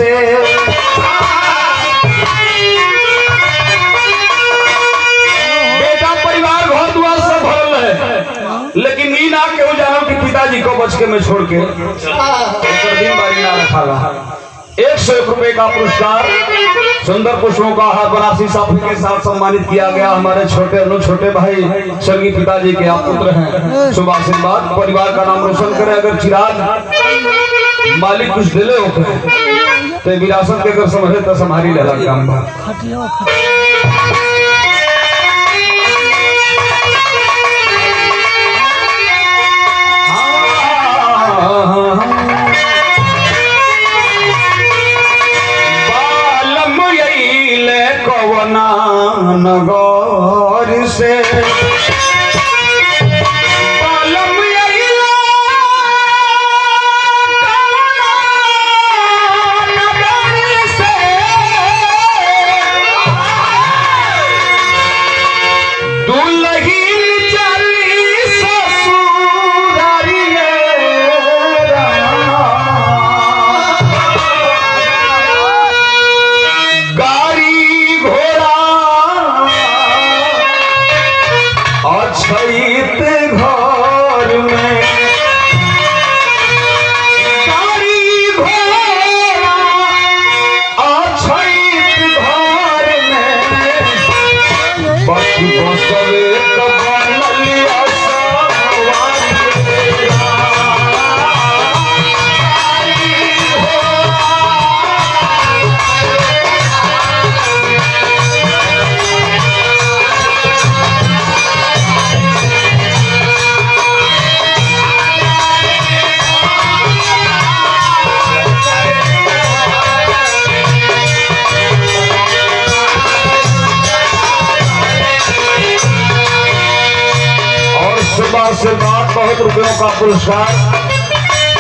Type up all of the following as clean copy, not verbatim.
से। बेटा परिवार घर द्वार से भरल है, लेकिन ई ना केहू जानो कि पिताजी को बच के में छोड़ के दिन बारी ना रखा। 101 रुपए का पुरस्कार सुंदर पुष्पों का हाथ बनासी साफी के साथ सम्मानित किया गया। हमारे छोटे भाई स्वर्गीय पिताजी के आप पुत्र हैं, शुभ आशीर्वाद परिवार का नाम रोशन करे। अगर चिराग मालिक कुछ दिले होते तो विरासत के अगर समझे तो संभारी लगा काम। नगौर से आशीर्वाद बहुत रुपयों का पुरस्कार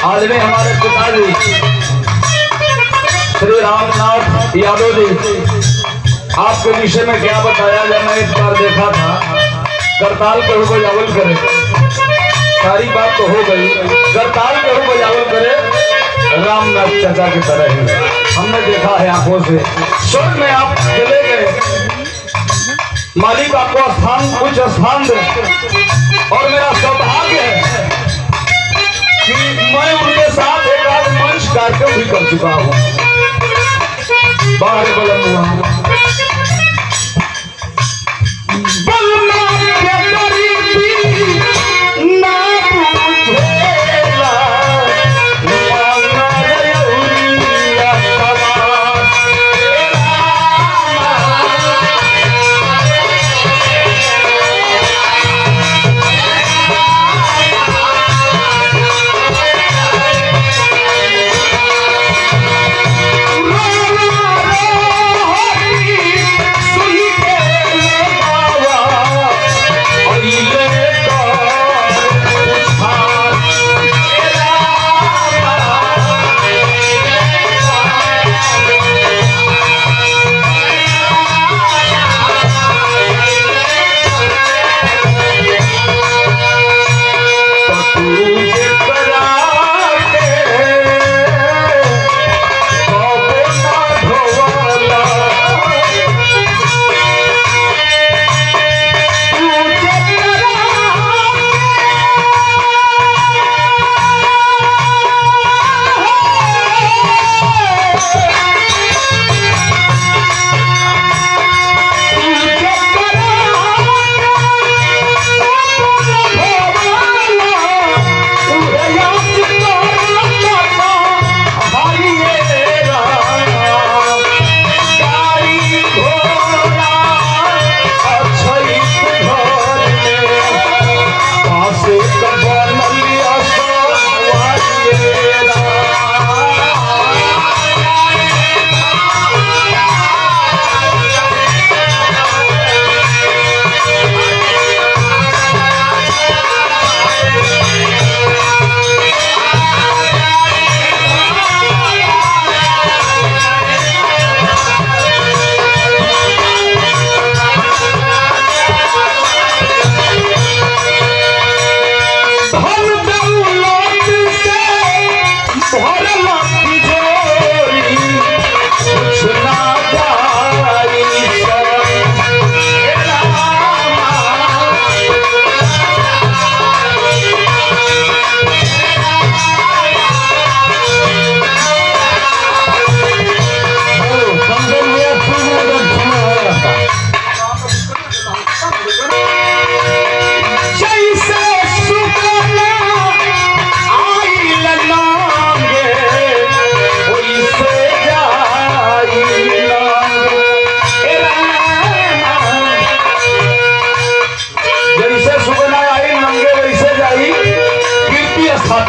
आज में हमारे पिताजी श्री रामनाथ यादव जी। आपके विषय में क्या बताया जाए, मैं इस बार देखा था करताल के हो बजावल करे, सारी बात तो हो गई, करताल के हो बजावल करे रामनाथ चाचा की तरह ही हमने देखा है आंखों से। स्वर्ग में आप चले गए, मालिक आपको स्थान उच्च स्थान दे, और मेरा सौभाग्य है कि मैं उनके साथ एक आध मंच कार्यक्रम भी कर चुका हूँ। बाहर बलम हुआ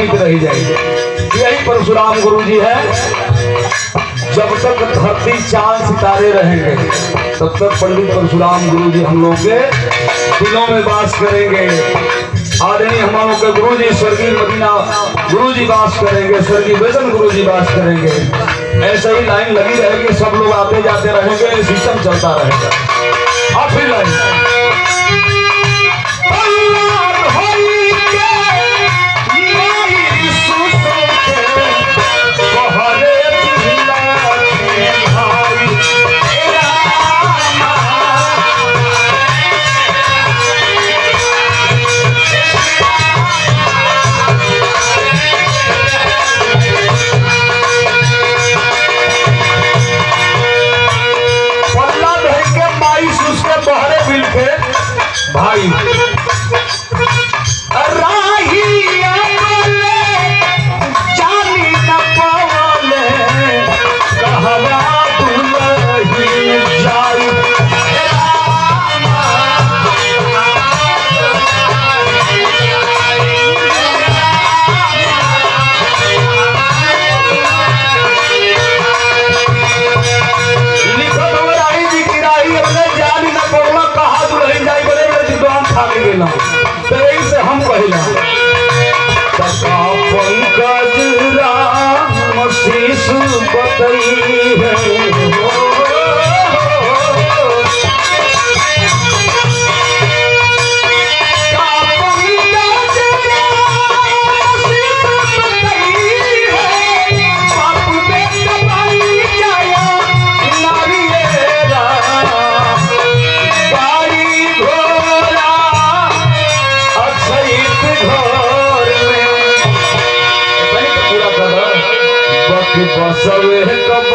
जाई रही जाएगी। यही परशुराम गुरु जी है। जब तक धरती चांद सितारे रहेंगे तब तक पंडित परशुराम गुरु जी हम लोग के दिलों में वास करेंगे। आदरणीय हम लोग के गुरु जी स्वर्गीय मदीना गुरु जी वास करेंगे, स्वर्गीय वैष्णव गुरु जी वास करेंगे। ऐसे ही लाइन लगी रहेगी, सब लोग आते जाते रहेंगे, सिस्टम चलता रहेगा। अब फिर लाइन भाई जानी न पावले कहवा दुलही जाई लिखत राही जी की राही अपने जानी न पावला कहा दुलही जाई तो यही से हम कहला पंकज राम शीश बतई है बसवे कब